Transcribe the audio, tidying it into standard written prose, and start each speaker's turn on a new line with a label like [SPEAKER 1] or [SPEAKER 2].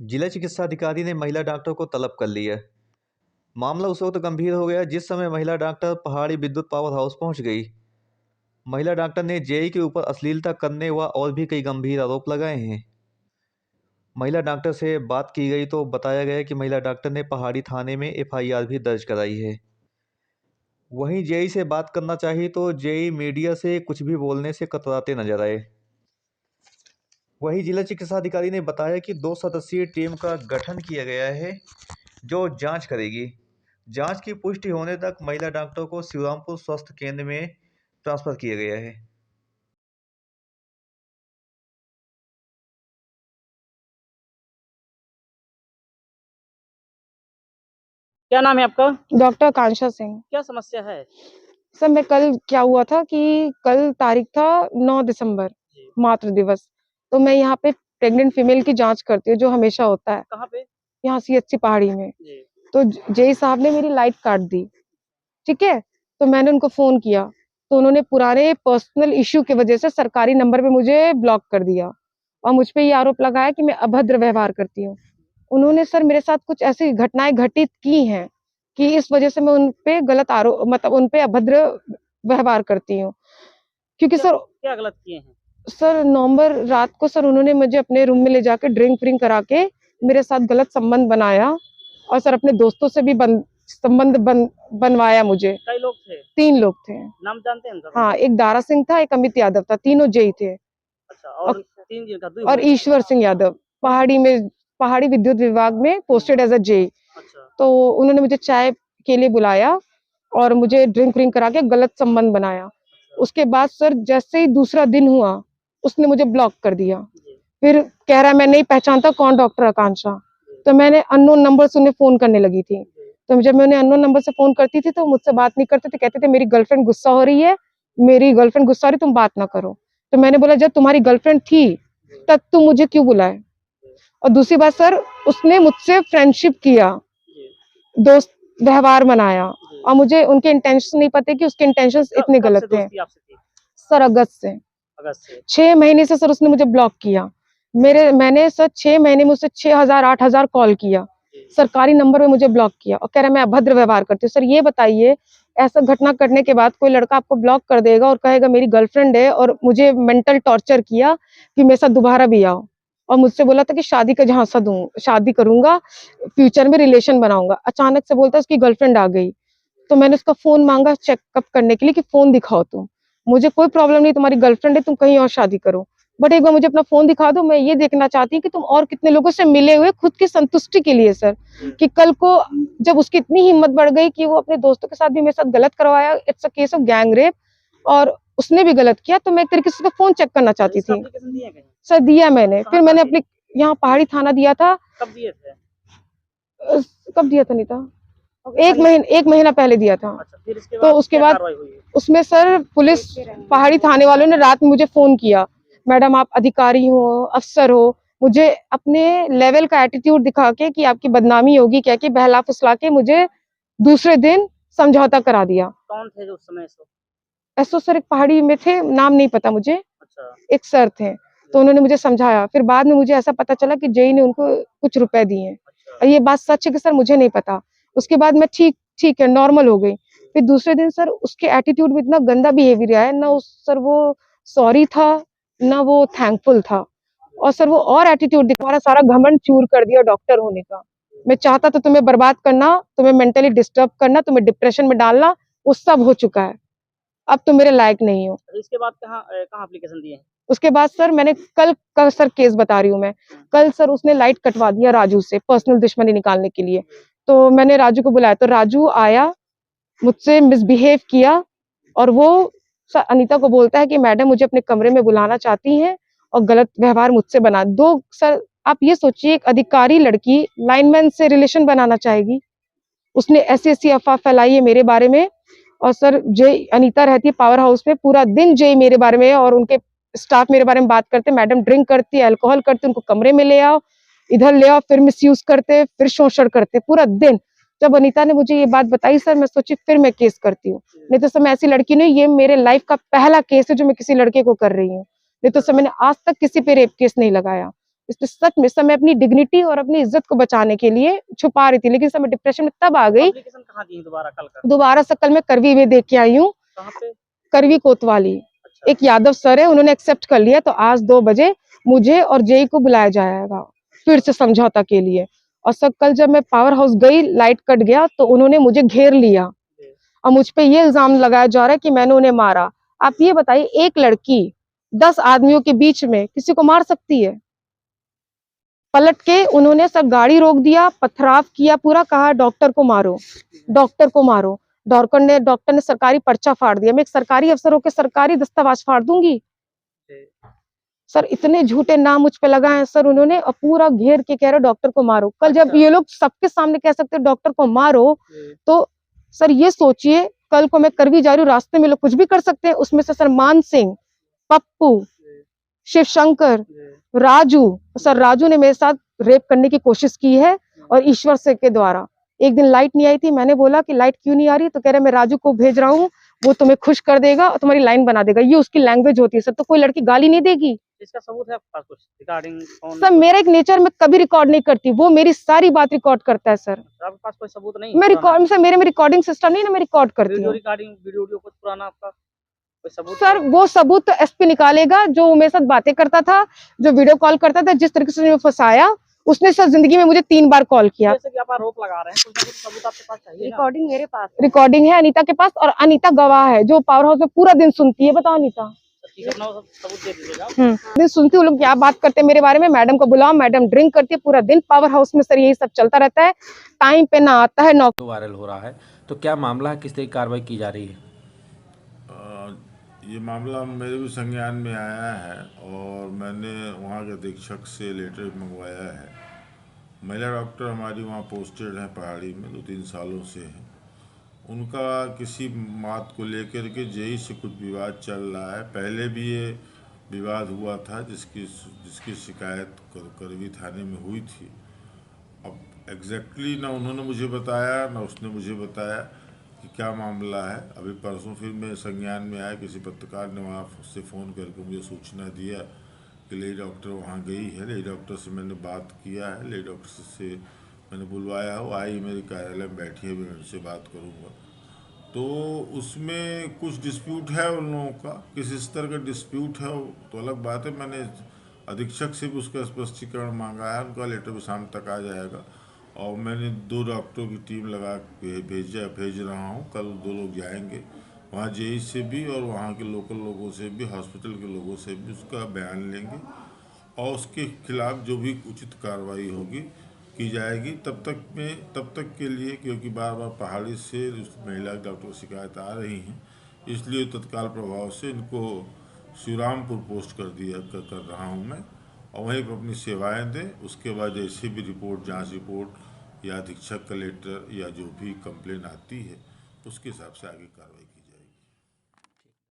[SPEAKER 1] जिला चिकित्सा अधिकारी ने महिला डॉक्टर को तलब कर लिया। मामला उस वक्त गंभीर हो गया जिस समय महिला डॉक्टर पहाड़ी विद्युत पावर हाउस पहुंच गई। महिला डॉक्टर ने जेई के ऊपर अश्लीलता करने व और भी कई गंभीर आरोप लगाए हैं। महिला डॉक्टर से बात की गई तो बताया गया कि महिला डॉक्टर ने पहाड़ी थाने में एफआईआर भी दर्ज कराई है। वहीं जेई से बात करना चाहिए तो जेई मीडिया से कुछ भी बोलने से कतराते नजर आए। वहीं जिला चिकित्सा अधिकारी ने बताया कि 2 सदस्यीय टीम का गठन किया गया है जो जांच करेगी। जांच की पुष्टि होने तक महिला डॉक्टर को शिवरामपुर स्वास्थ्य केंद्र में ट्रांसफर किया गया है।
[SPEAKER 2] क्या नाम है आपका?
[SPEAKER 3] डॉक्टर आकांक्षा सिंह।
[SPEAKER 2] क्या समस्या है?
[SPEAKER 3] सर मैं कल क्या हुआ था कि कल तारीख था 9 दिसंबर मातृ दिवस। तो मैं यहाँ पे प्रेग्नेंट फीमेल की जांच करती हूँ जो हमेशा होता है।
[SPEAKER 2] कहाँ पे?
[SPEAKER 3] यहाँ सीएचसी पहाड़ी में।
[SPEAKER 2] जी।
[SPEAKER 3] तो जेई साहब ने मेरी लाइट काट दी। ठीक है, तो मैंने उनको फोन किया तो उन्होंने पुराने पर्सनल इश्यू की वजह से सरकारी नंबर पे मुझे ब्लॉक कर दिया और मुझ पे ये आरोप लगाया कि मैं अभद्र व्यवहार करती हूँ। उन्होंने सर मेरे साथ कुछ ऐसी घटनाएं घटित की हैं कि इस वजह से मैं उन पे गलत आरोप मतलब उन पे अभद्र व्यवहार करती हूँ। क्योंकि सर
[SPEAKER 2] क्या गलत किए हैं?
[SPEAKER 3] सर नवंबर रात को सर उन्होंने मुझे अपने रूम में ले जाकर ड्रिंक व्रिंक करा के मेरे साथ गलत संबंध बनाया और सर अपने दोस्तों से भी संबंध बनवाया मुझे।
[SPEAKER 2] कई लोग थे?
[SPEAKER 3] 3 लोग थे।
[SPEAKER 2] नाम जानते हैं उनका?
[SPEAKER 3] हाँ, एक दारा सिंह था, एक अमित यादव था, तीनों जेई थे।
[SPEAKER 2] अच्छा, और 3 जिनका
[SPEAKER 3] और ईश्वर सिंह यादव पहाड़ी विद्युत विभाग में पोस्टेड एज अ जेई।
[SPEAKER 2] अच्छा।
[SPEAKER 3] तो उन्होंने मुझे चाय के लिए बुलाया और मुझे ड्रिंक व्रिंक करा के गलत संबंध बनाया। उसके बाद सर जैसे ही दूसरा दिन हुआ उसने मुझे ब्लॉक कर दिया। फिर कह रहा मैं नहीं पहचानता कौन डॉक्टर आकांक्षा। तो मैंने अननोन नंबर से उन्हें फोन करने लगी थी। तो जब मैं उन्हें अननोन नंबर से फोन करती थी तो मुझसे बात नहीं करते थे, कहते थे मेरी गर्लफ्रेंड गुस्सा हो रही है, तुम बात ना करो। तो मैंने बोला जब तुम्हारी गर्लफ्रेंड थी तब तुम मुझे क्यों बुलाए। और दूसरी बात सर उसने मुझसे फ्रेंडशिप किया, दोस्त व्यवहार बनाया और मुझे उनके इंटेंशन नहीं पता कि उसके इंटेंशंस इतने गलत थे। सर अगस्त से 6 महीने से सर उसने मुझे ब्लॉक किया। मैंने सर 6 महीने में उससे 6000 8000 कॉल किया, सरकारी नंबर पे मुझे ब्लॉक किया और कह रहा मैं अभद्र व्यवहार करती हूँ। सर ये बताइए ऐसा घटना करने के बाद कोई लड़का आपको ब्लॉक कर देगा और कहेगा मेरी गर्लफ्रेंड है और मुझे मेंटल टॉर्चर किया कि मेरे साथ दोबारा भी आओ और मुझसे बोला था कि शादी का झांसा दूं, शादी करूंगा, फ्यूचर में रिलेशन बनाऊंगा। अचानक से बोलता उसकी गर्लफ्रेंड आ गई। तो मैंने उसका फोन मांगा चेकअप करने के लिए कि फोन दिखाओ तुम, मुझे कोई प्रॉब्लम नहीं, तुम्हारी गर्लफ्रेंड है, तुम कहीं और शादी करो, बट एक बार मुझे अपना फोन दिखा दो, मैं ये देखना चाहती हूँ कि तुम और कितने लोगों से मिले हुए खुद की संतुष्टि के लिए। सर कि कल को जब उसकी इतनी हिम्मत बढ़ गई कि वो अपने दोस्तों के साथ भी मेरे साथ गलत करवाया, it's a case of gang rape और उसने भी गलत किया, तो मैं एक तरीके से फोन चेक करना चाहती थी। सर दिया मैंने, फिर मैंने अपने यहाँ पहाड़ी थाना दिया था।
[SPEAKER 2] कब दिए थे?
[SPEAKER 3] कब दिया था नीता? एक महीना पहले दिया था।
[SPEAKER 2] अच्छा, फिर इसके
[SPEAKER 3] तो उसके बाद उसमें सर पुलिस पहाड़ी थाने वालों ने रात में मुझे फोन किया, मैडम आप अधिकारी हो, अफसर हो, मुझे अपने लेवल का एटीट्यूड दिखा के कि आपकी बदनामी होगी क्या, कि बहला फुसला के मुझे दूसरे दिन समझौता करा दिया।
[SPEAKER 2] कौन थे जो उस समय
[SPEAKER 3] ऐसो सर एक पहाड़ी में थे, नाम नहीं पता मुझे।
[SPEAKER 2] अच्छा। एक
[SPEAKER 3] सर थे तो उन्होंने मुझे समझाया, फिर बाद में मुझे ऐसा पता चला कि जेई ने उनको कुछ रुपए दिए हैं। और ये बात सच है कि सर मुझे नहीं पता। उसके बाद मैं ठीक है नॉर्मल हो गई। फिर दूसरे दिन सर उसके एटीट्यूड में इतना गंदा बिहेवियर आया ना, सर वो सॉरी था ना वो थैंकफुल था, और सर वो और एटीट्यूड दिखा, सारा घमंड चूर कर दिया डॉक्टर होने का। मैं चाहता था तुम्हें बर्बाद करना, तुम्हें मेंटली डिस्टर्ब करना, तुम्हें डिप्रेशन में डालना, वो सब हो चुका है, अब तुम मेरे लायक नहीं हो।
[SPEAKER 2] इसके बाद कहाँ एप्लीकेशन दिए?
[SPEAKER 3] उसके बाद सर मैंने कल का सर केस बता रही हूँ मैं, कल सर उसने लाइट कटवा दिया राजू से पर्सनल दुश्मनी निकालने के लिए। तो मैंने राजू को बुलाया, तो राजू आया, मुझसे मिसबिहेव किया और वो अनीता को बोलता है कि मैडम मुझे अपने कमरे में बुलाना चाहती हैं और गलत व्यवहार मुझसे बना दो। सर आप ये सोचिए एक अधिकारी लड़की लाइनमैन से रिलेशन बनाना चाहेगी, उसने ऐसी अफवाह फैलाई है मेरे बारे में। और सर जय अनीता रहती है पावर हाउस में, पूरा दिन जय मेरे बारे में और उनके स्टाफ मेरे बारे में बात करते, मैडम ड्रिंक करती है, अल्कोहल करती है, उनको कमरे में ले आओ, इधर ले आओ, फिर मिसयूज करते, फिर शोषण करते पूरा दिन। जब अनीता ने मुझे ये बात बताई सर मैं सोची फिर मैं केस करती हूँ, नहीं तो सर मैं ऐसी लड़की नहीं, ये मेरे लाइफ का पहला केस है जो मैं किसी लड़के को कर रही हूँ, नहीं तो सर मैंने आज तक किसी पे रेप केस नहीं लगाया। इसलिए सच में समय अपनी डिग्निटी और अपनी इज्जत को बचाने के लिए छुपा रही थी, लेकिन समय डिप्रेशन में तब आ गई।
[SPEAKER 2] एप्लीकेशन कहाँ दी दोबारा कल कर?
[SPEAKER 3] दोबारा से कल मैं करवी में देख के आई हूँ,
[SPEAKER 2] कहाँ पे?
[SPEAKER 3] करवी कोतवाली।
[SPEAKER 2] अच्छा।
[SPEAKER 3] एक यादव सर है, उन्होंने एक्सेप्ट कर लिया, तो आज 2 बजे मुझे और जेई को बुलाया जाएगा फिर से समझौता के लिए। और सर कल जब मैं पावर हाउस गई, लाइट कट गया तो उन्होंने मुझे घेर लिया और मुझ पे ये इल्जाम लगाया जा रहा है कि मैंने उन्हें मारा। आप ये बताइए, एक लड़की 10 आदमियों के बीच में किसी को मार सकती है? पलट के उन्होंने सब गाड़ी रोक दिया, पथराव किया, पूरा कहा डॉक्टर को मारो, डॉक्टर को मारो। डॉक्टर ने सरकारी पर्चा फाड़ दिया। मैं एक सरकारी अफसर होकर सरकारी दस्तावेज फाड़ दूंगी? सर इतने झूठे नाम मुझ पे लगाए हैं सर उन्होंने, और पूरा घेर के कह रहे डॉक्टर को मारो। कल जब ये लोग सबके सामने कह सकते डॉक्टर को मारो, तो सर ये सोचिए कल को मैं करवी जा रही हूँ, रास्ते में लोग कुछ भी कर सकते हैं। उसमें से सर मान सिंह, पप्पू, शिव शंकर, राजू, सर राजू ने मेरे साथ रेप करने की कोशिश की है और ईश्वर से के द्वारा। एक दिन लाइट नहीं आई थी, मैंने बोला कि लाइट क्यों नहीं आ रही, तो कह रहे मैं राजू को भेज रहा हूँ, वो तुम्हें खुश कर देगा और तुम्हारी लाइन बना देगा। ये उसकी लैंग्वेज होती है सर, तो कोई लड़की गाली नहीं देगी।
[SPEAKER 2] इसका सबूत है आपके पास कुछ रिकॉर्डिंग?
[SPEAKER 3] सर मेरा एक नेचर में कभी रिकॉर्ड नहीं करती, वो मेरी सारी बात रिकॉर्ड करता है सर।
[SPEAKER 2] आपके पास कोई सबूत नहीं?
[SPEAKER 3] मैं रिकॉर्ड सर, मेरे में रिकॉर्डिंग सिस्टम नहीं ना, मैं रिकॉर्ड करती
[SPEAKER 2] वीडियो
[SPEAKER 3] हूँ।
[SPEAKER 2] रिकॉर्डिंग, वीडियो कुछ पुराना आपका कोई सबूत?
[SPEAKER 3] सर वो सबूत तो एसपी निकालेगा, जो मेरे साथ बातें करता था, जो वीडियो कॉल करता था, जिस तरीके से मुझे फंसाया, उसने सर जिंदगी में मुझे 3 बार कॉल किया।
[SPEAKER 2] जैसे कि आप आरोप लगा रहे हैं, कुछ ना कुछ सबूत आपके पास चाहिए ना?
[SPEAKER 3] रिकॉर्डिंग मेरे पास, रिकॉर्डिंग है अनीता के पास, और अनीता गवाह है जो पावर हाउस में पूरा दिन सुनती है। बताओ अनीता।
[SPEAKER 2] ठीक है, अपना सबूत दे दीजिएगा।
[SPEAKER 3] दिन सुनती हूँ, लोग क्या बात करते हैं मेरे बारे में। मैडम को बुलाओ, मैडम ड्रिंक करती है पूरा दिन। पावर हाउस में सर यही सब चलता रहता है, टाइम पे ना आता है, नौकरी
[SPEAKER 4] वायरल हो रहा है, तो क्या मामला है, किस तरह की कार्रवाई की जा रही है?
[SPEAKER 5] ये मामला मेरे भी संज्ञान में आया है और मैंने वहाँ के अधीक्षक से लेटर मंगवाया है। महिला डॉक्टर हमारी वहाँ पोस्टेड हैं पहाड़ी में, 2-3 सालों से हैं। उनका किसी बात को लेकर के जेई से कुछ विवाद चल रहा है। पहले भी ये विवाद हुआ था जिसकी शिकायत करवी थाने में हुई थी। अब एग्जैक्टली ना उन्होंने मुझे बताया ना उसने मुझे बताया कि क्या मामला है। अभी परसों फिर मैं संज्ञान में आया, किसी पत्रकार ने वहाँ से फ़ोन करके मुझे सूचना दिया कि लेडी डॉक्टर वहाँ गई है। लेडी डॉक्टर से मैंने बात किया है, लेडी डॉक्टर से मैंने बुलवाया है, वो आई मेरे कार्यालय में बैठी है, मैं उनसे बात करूँगा। तो उसमें कुछ डिस्प्यूट है उन लोगों का, किस स्तर का डिस्प्यूट है वो तो अलग बात है। मैंने अधीक्षक से भी उसका स्पष्टीकरण मांगा है, उनका लेटर भी शाम तक आ जाएगा। और मैंने 2 डॉक्टरों की टीम लगा भेज रहा हूँ। कल 2 लोग जाएंगे वहाँ जेई से भी और वहाँ के लोकल लोगों से भी, हॉस्पिटल के लोगों से भी उसका बयान लेंगे और उसके खिलाफ जो भी उचित कार्रवाई होगी की जाएगी। तब तक के लिए, क्योंकि बार बार पहाड़ी से उस महिला डॉक्टर शिकायत आ रही हैं, इसलिए तत्काल प्रभाव से इनको शिवरामपुर पोस्ट कर रहा हूँ मैं, और वहीं पर अपनी सेवाएं दें। उसके बाद जैसे भी रिपोर्ट, जांच रिपोर्ट या अधीक्षक का लेटर या जो भी कंप्लेन आती है, उसके हिसाब से आगे कार्रवाई